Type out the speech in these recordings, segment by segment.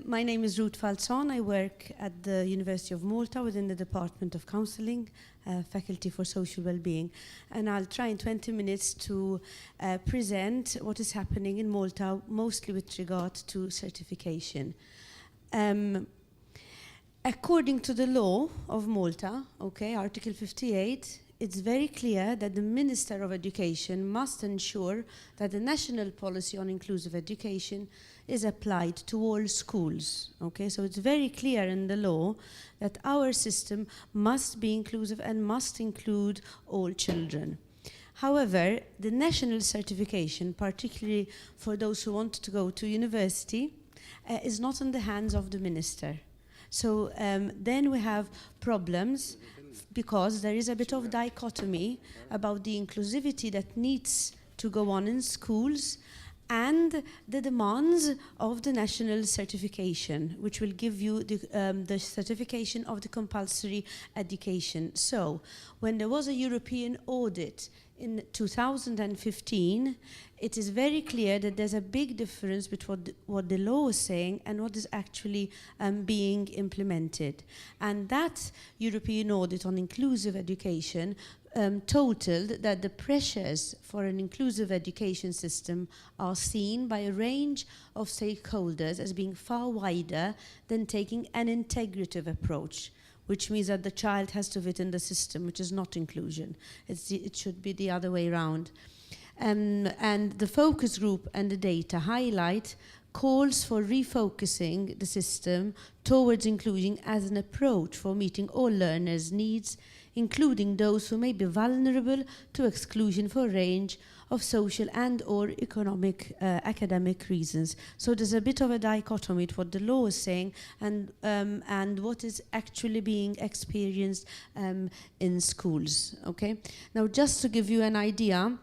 My name is Ruth Falzon. I work at the University of Malta within the Department of Counselling, Faculty for Social Wellbeing. And I'll try in 20 minutes to present what is happening in Malta, mostly with regard to certification. According to the law of Malta, Article 58, it's very clear that the Minister of Education must ensure that the national policy on inclusive education is applied to all schools. So it's very clear in the law that our system must be inclusive and must include all children. However, the national certification, particularly for those who want to go to university, is not in the hands of the minister. So then we have problems because there is a bit of dichotomy about the inclusivity that needs to go on in schools and the demands of the national certification, which will give you the certification of the compulsory education. So when there was a European audit in 2015, it is very clear that there's a big difference between what the law is saying and what is actually being implemented. And that European audit on inclusive education totaled that the pressures for an inclusive education system are seen by a range of stakeholders as being far wider than taking an integrative approach, which means that the child has to fit in the system, which is not inclusion. It should be the other way around. And the focus group and the data highlight calls for refocusing the system towards inclusion as an approach for meeting all learners' needs, including those who may be vulnerable to exclusion for a range of social and or economic academic reasons. So there's a bit of a dichotomy to what the law is saying and what is actually being experienced in schools. Now, just to give you an idea,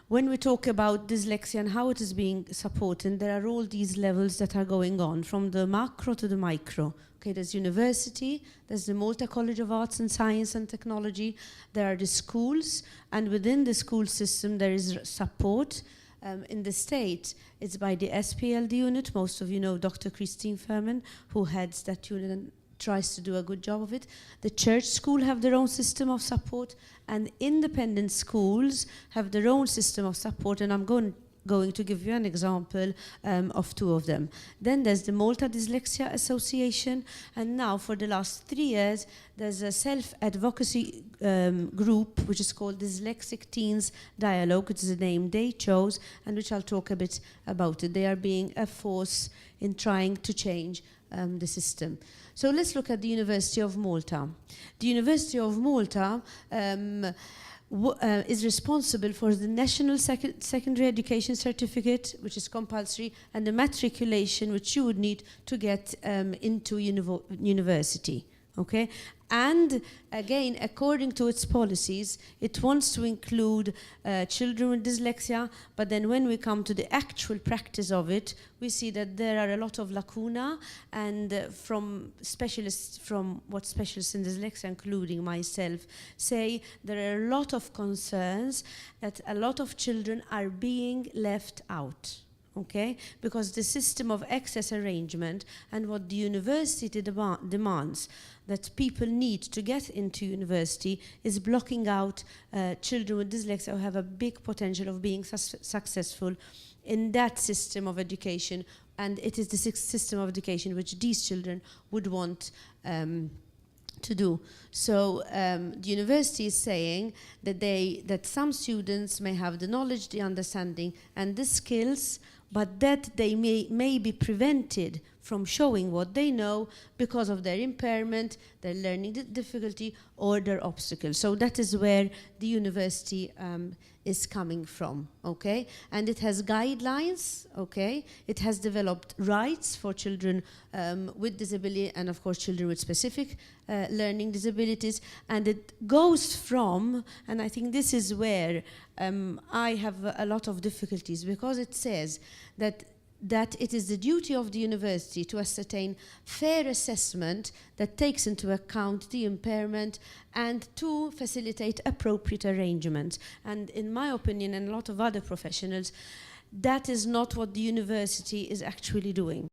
when we talk about dyslexia and how it is being supported, there are all these levels that are going on, from the macro to the micro. There's university, there's the Malta College of Arts and Science and Technology, there are the schools, and within the school system there is support. In the state, it's by the SPLD unit. Most of you know Dr. Christine Furman, who heads that unit and tries to do a good job of it. The church school have their own system of support, and independent schools have their own system of support, and I'm going to give you an example of two of them. Then there's the Malta Dyslexia Association, and now for the last 3 years there's a self-advocacy group which is called Dyslexic Teens Dialogue, which is a name they chose and which I'll talk a bit about it. They are being a force in trying to change the system. So let's look at the University of Malta. The University of Malta is responsible for the National Secondary Education Certificate, which is compulsory, and the matriculation, which you would need to get into university. And again, according to its policies, it wants to include children with dyslexia, but then when we come to the actual practice of it, we see that there are a lot of lacuna, and from what specialists in dyslexia, including myself, say there are a lot of concerns that a lot of children are being left out. Because the system of access arrangement and what the university demands that people need to get into university is blocking out children with dyslexia who have a big potential of being successful in that system of education, and it is the system of education which these children would want to do. So the university is saying that some students may have the knowledge, the understanding and the skills, but that they may be prevented from showing what they know because of their impairment, their learning difficulty, or their obstacles. So that is where the university is coming from, And it has guidelines, It has developed rights for children with disability and, of course, children with specific learning disabilities. And it goes from, and I think this is where I have a lot of difficulties, because it says that it is the duty of the university to ascertain fair assessment that takes into account the impairment and to facilitate appropriate arrangements. And in my opinion, and a lot of other professionals, that is not what the university is actually doing.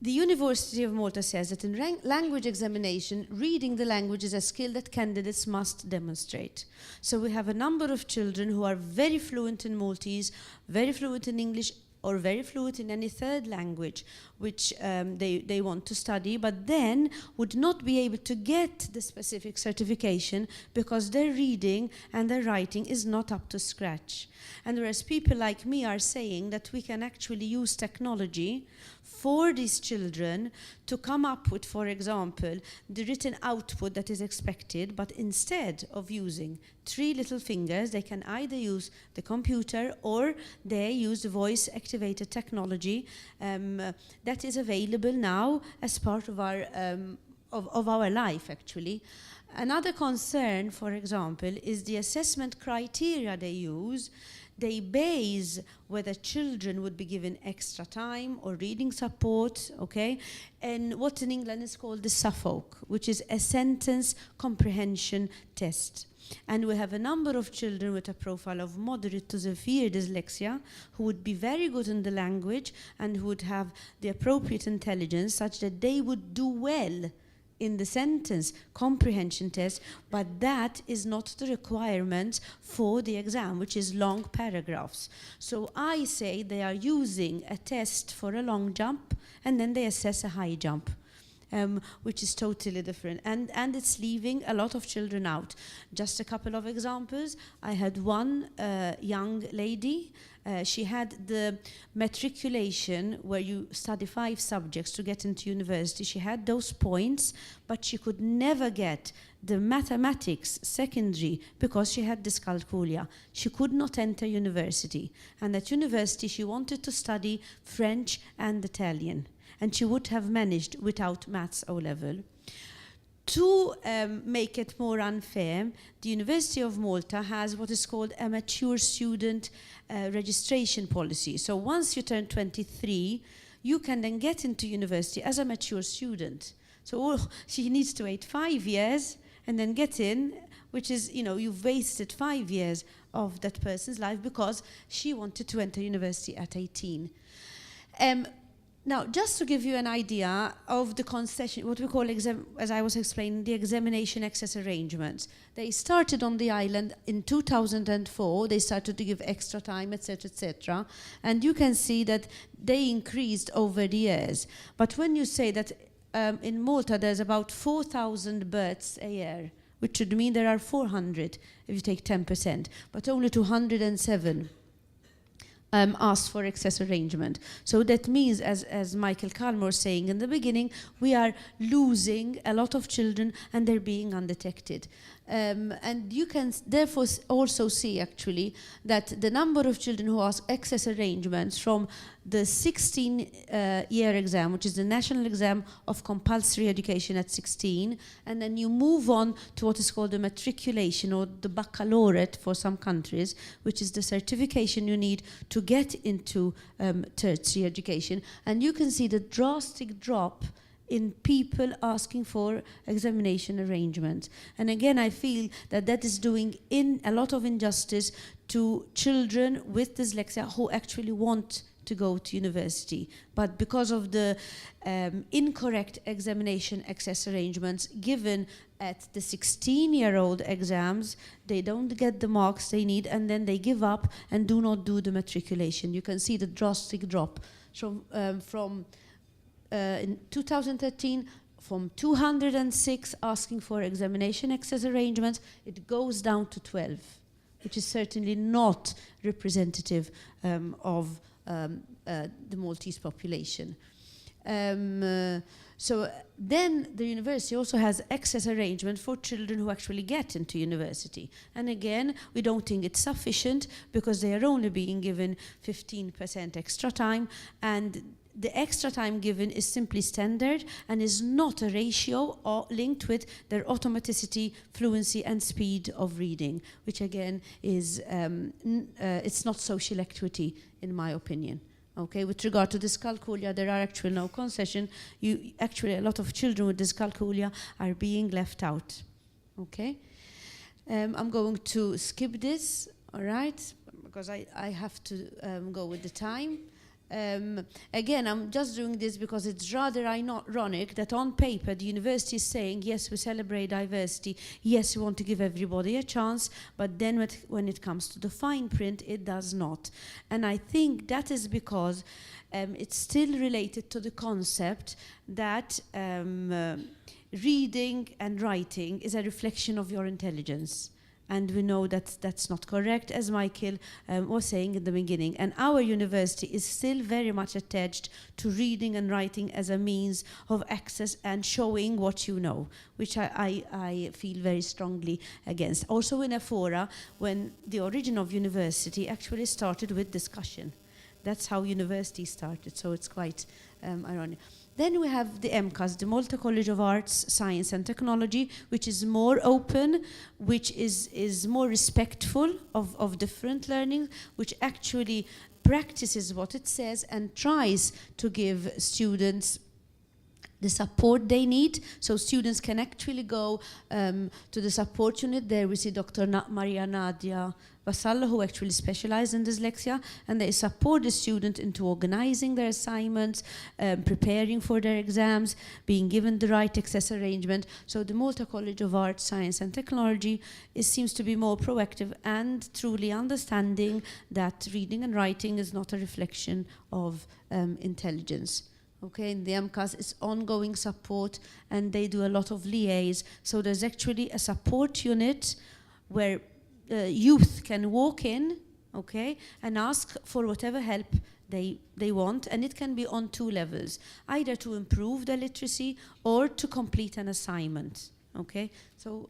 The University of Malta says that in language examination, reading the language is a skill that candidates must demonstrate. So we have a number of children who are very fluent in Maltese, very fluent in English, or very fluent in any third language which they want to study, but then would not be able to get the specific certification because their reading and their writing is not up to scratch. And whereas people like me are saying that we can actually use technology for these children to come up with, for example, the written output that is expected, but instead of using 3 little fingers, they can either use the computer or they use the voice-activated technology that is available now as part of our life, actually. Another concern, for example, is the assessment criteria they use. They base whether children would be given extra time or reading support, okay? And what in England is called the SAFOC, which is a sentence comprehension test. And we have a number of children with a profile of moderate to severe dyslexia who would be very good in the language and who would have the appropriate intelligence such that they would do well in the sentence comprehension test, but that is not the requirement for the exam, which is long paragraphs. So I say they are using a test for a long jump and then they assess a high jump. Which is totally different. And it's leaving a lot of children out. Just a couple of examples. I had one young lady. She had the matriculation where you study 5 subjects to get into university. She had those points, but she could never get the mathematics secondary because she had dyscalculia. She could not enter university. And at university, she wanted to study French and Italian. And she would have managed without maths O-level. To make it more unfair, the University of Malta has what is called a mature student registration policy. So once you turn 23, you can then get into university as a mature student. So she needs to wait 5 years and then get in, which is, you know, you've wasted 5 years of that person's life because she wanted to enter university at 18. Now, just to give you an idea of the concession, what we call, as I was explaining, the examination access arrangements. They started on the island in 2004. They started to give extra time, etc., etc. And you can see that they increased over the years. But when you say that in Malta there's about 4,000 births a year, which should mean there are 400 if you take 10%, but only 207 asked for access arrangement. So that means, as Michael Calmer was saying in the beginning, we are losing a lot of children and they're being undetected. And you can therefore also see actually that the number of children who ask access arrangements from the 16-year exam, which is the national exam of compulsory education at 16, and then you move on to what is called the matriculation or the baccalaureate for some countries, which is the certification you need to get into tertiary education. And you can see the drastic drop in people asking for examination arrangements. And again, I feel that that is doing a lot of injustice to children with dyslexia who actually want to go to university. But because of the incorrect examination access arrangements given at the 16-year-old exams, they don't get the marks they need and then they give up and do not do the matriculation. You can see the drastic drop from in 2013, from 206 asking for examination access arrangements, it goes down to 12, which is certainly not representative of the Maltese population. So then the university also has access arrangement for children who actually get into university. And again, we don't think it's sufficient because they are only being given 15% extra time, and the extra time given is simply standard and is not a ratio or linked with their automaticity, fluency and speed of reading, which again is, it's not social equity in my opinion. Okay, with regard to dyscalculia, there are actually no concession. Actually, a lot of children with dyscalculia are being left out. Okay, I'm going to skip this. All right, because I have to go with the time. Again, I'm just doing this because it's rather ironic that on paper the university is saying, yes, we celebrate diversity, yes, we want to give everybody a chance, but then when it comes to the fine print, it does not. And I think that is because it's still related to the concept that reading and writing is a reflection of your intelligence. And we know that that's not correct, as Michael was saying in the beginning. And our university is still very much attached to reading and writing as a means of access and showing what you know, which I feel very strongly against. Also in a fora, when the origin of university actually started with discussion. That's how university started, so it's quite ironic. Then we have the MCAS, the Malta College of Arts, Science and Technology, which is more open, which is more respectful of different learning, which actually practices what it says and tries to give students the support they need, so students can actually go to the support unit. There we see Dr. Maria Nadia Vassallo, who actually specializes in dyslexia, and they support the student into organizing their assignments, preparing for their exams, being given the right access arrangement. So the Malta College of Arts, Science and Technology seems to be more proactive and truly understanding that reading and writing is not a reflection of intelligence. Okay, in the MCAS, it's ongoing support, and they do a lot of liaise. So there's actually a support unit where youth can walk in, okay, and ask for whatever help they want, and it can be on 2 levels, either to improve their literacy or to complete an assignment, okay? So,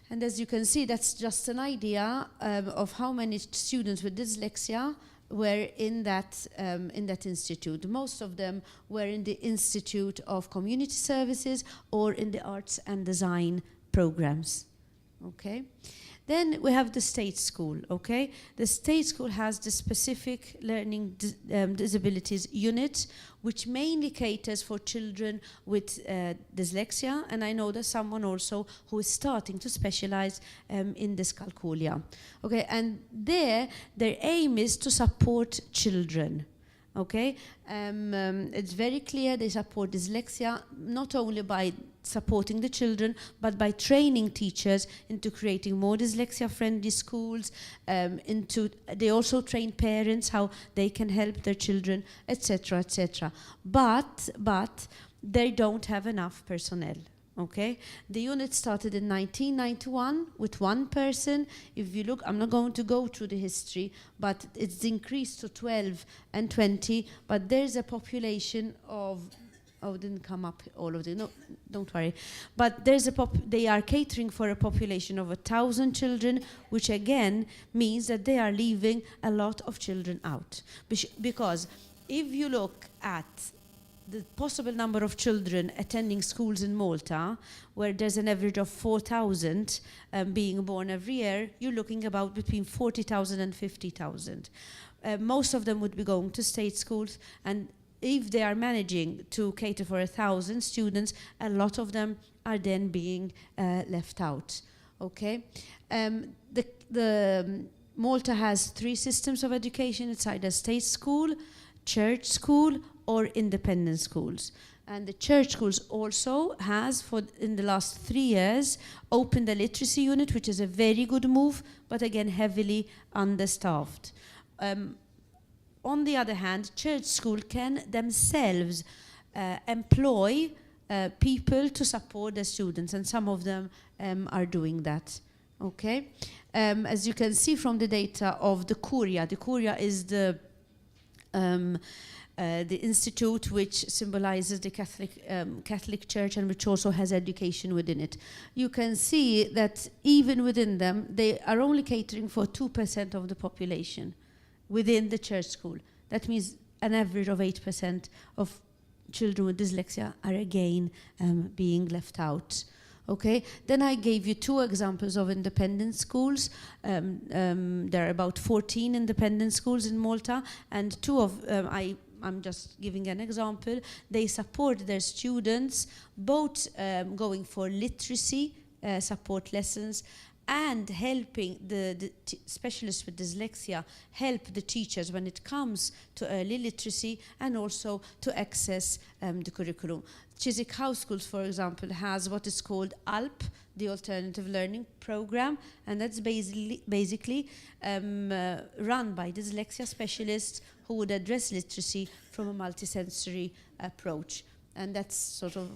and as you can see, that's just an idea of how many students with dyslexia were in that institute. Most of them were in the Institute of Community Services or in the Arts and Design programs, okay? Then we have the state school, okay? The state school has the Specific Learning Disabilities unit, which mainly caters for children with dyslexia, and I know there's someone also who is starting to specialize in dyscalculia. Okay, and their aim is to support children. Okay, it's very clear they support dyslexia not only by supporting the children, but by training teachers into creating more dyslexia-friendly schools. They also train parents how they can help their children, etc., etc. But they don't have enough personnel. Okay, the unit started in 1991 with 1 person. If you look, I'm not going to go through the history, but it's increased to 12 and 20. But there's a population of, oh, it didn't come up all of them. No, don't worry. But there's they are catering for a population of 1,000 children, which again means that they are leaving a lot of children out. Because if you look at the possible number of children attending schools in Malta, where there's an average of 4,000 being born every year, you're looking about between 40,000 and 50,000. Most of them would be going to state schools, and if they are managing to cater for 1,000 students, a lot of them are then being left out. Okay, Malta has 3 systems of education. It's either state school, church school, or independent schools. And the church schools also has, in the last 3 years, opened a literacy unit, which is a very good move, but again, heavily understaffed. On the other hand, church school can themselves employ people to support the students, and some of them are doing that. Okay, as you can see from the data of the Curia is the institute which symbolizes the Catholic Church and which also has education within it. You can see that even within them, they are only catering for 2% of the population within the church school. That means an average of 8% of children with dyslexia are again being left out. Okay, then I gave you 2 examples of independent schools. There are about 14 independent schools in Malta, and 2 of I'm just giving an example. They support their students both going for literacy support lessons and helping the specialists with dyslexia help the teachers when it comes to early literacy and also to access the curriculum. Chiswick House Schools, for example, has what is called ALP, the Alternative Learning Program, and that's basically run by dyslexia specialists who would address literacy from a multisensory approach. And that's sort of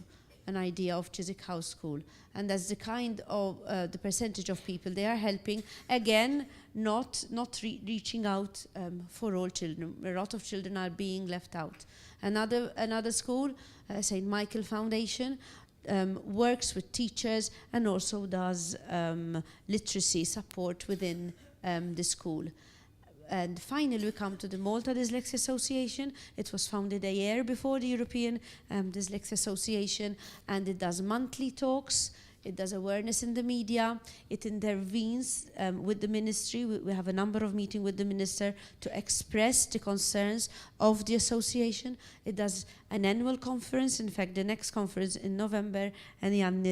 an idea of Chiswick House School. And that's the kind of, the percentage of people they are helping. Again, not reaching out for all children. A lot of children are being left out. Another school, St. Michael Foundation, works with teachers and also does literacy support within the school. And finally, we come to the Malta Dyslexia Association. It was founded a year before the European Dyslexia Association, and it does monthly talks. It does awareness in the media. It intervenes with the ministry. We have a number of meetings with the minister to express the concerns of the association. It does an annual conference. In fact, the next conference in November, and Niahm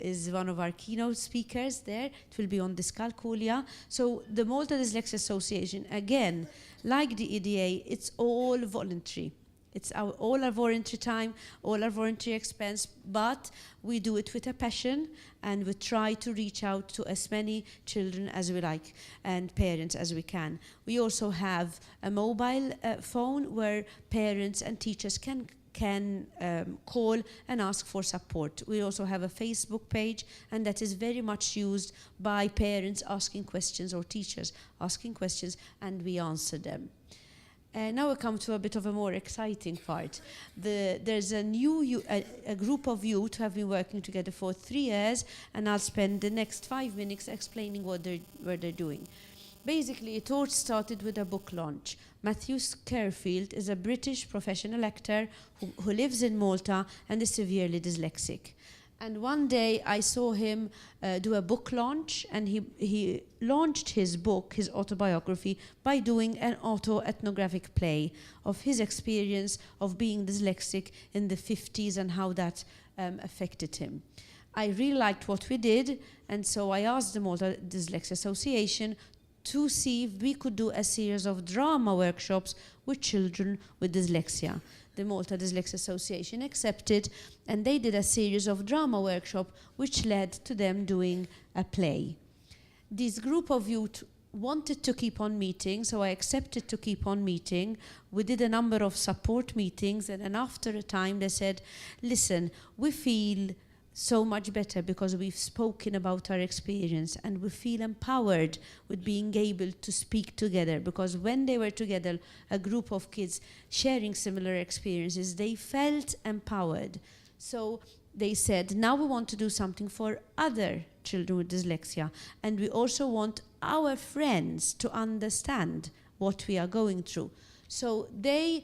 is one of our keynote speakers there. It will be on dyscalculia. So the Malta Dyslexia Association, again, like the EDA, it's all voluntary. It's all our voluntary time, all our voluntary expense, but we do it with a passion, and we try to reach out to as many children as we like and parents as we can. We also have a mobile phone where parents and teachers can call and ask for support. We also have a Facebook page, and that is very much used by parents asking questions or teachers asking questions, and we answer them. Now we come to a bit of a more exciting part. There's a new a group of youth who have been working together for 3 years, and I'll spend the next 5 minutes explaining what they're doing. Basically, it all started with a book launch. Matthew Skerfield is a British professional actor who lives in Malta and is severely dyslexic. And one day I saw him do a book launch, and he launched his book, his autobiography, by doing an auto-ethnographic play of his experience of being dyslexic in the 50s and how that affected him. I really liked what we did, and so I asked the Malta Dyslexia Association to see if we could do a series of drama workshops with children with dyslexia. The Malta Dyslexia Association accepted, and they did a series of drama workshops which led to them doing a play. This group of youth wanted to keep on meeting, so I accepted to keep on meeting. We did a number of support meetings, and then after a time they said, listen, we feel so much better because we've spoken about our experience, and we feel empowered with being able to speak together, because when they were together, a group of kids sharing similar experiences, they felt empowered. So they said, now we want to do something for other children with dyslexia, and we also want our friends to understand what we are going through. So they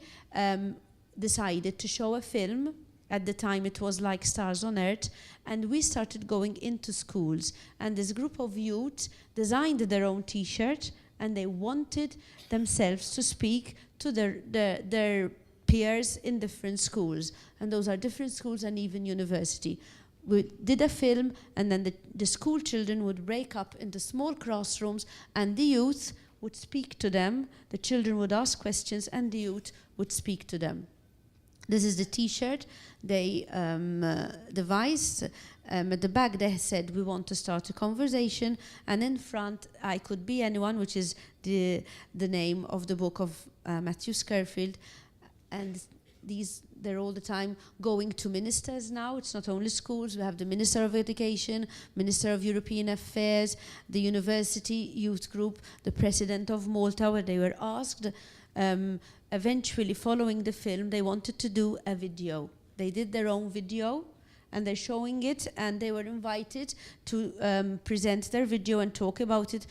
decided to show a film. At the time, it was like Stars on Earth, and we started going into schools. And this group of youth designed their own T-shirt, and they wanted themselves to speak to their peers in different schools. And those are different schools and even university. We did a film, and then the school children would break up into small classrooms, and the youth would speak to them. The children would ask questions, and the youth would speak to them. This is the T-shirt they devised. At the back they said, we want to start a conversation, and in front, I could be anyone, which is the name of the book of Matthew Skerfield. And they're all the time going to ministers now. It's not only schools. We have the Minister of Education, Minister of European Affairs, the University Youth Group, the President of Malta, where they were asked. Eventually, following the film, they wanted to do a video. They did their own video, and they're showing it, and they were invited to present their video and talk about it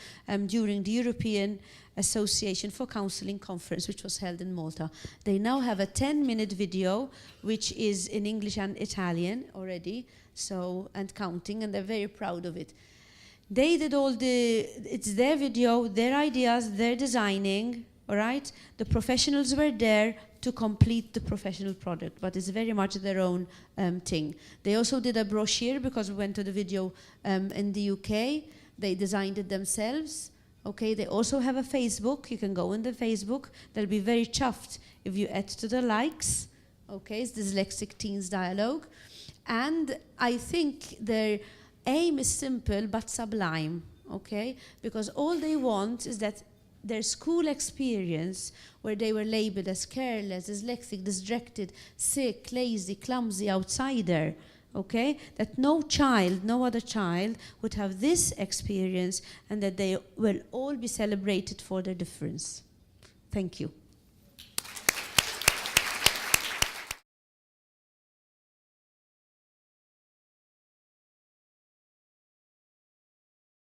during the European Association for Counselling conference, which was held in Malta. They now have a 10-minute video, which is in English and Italian already, and counting, and they're very proud of it. They did it's their video, their ideas, their designing, all right? The professionals were there to complete the professional product, but it's very much their own thing. They also did a brochure because we went to the video in the UK. They designed it themselves. Okay, they also have a Facebook. You can go on the Facebook. They'll be very chuffed if you add to the likes. Okay, it's Dyslexic Teens Dialogue. And I think their aim is simple but sublime, okay? Because all they want is that their school experience, where they were labeled as careless, dyslexic, distracted, sick, lazy, clumsy, outsider, okay? That no child, no other child would have this experience, and that they will all be celebrated for their difference. Thank you.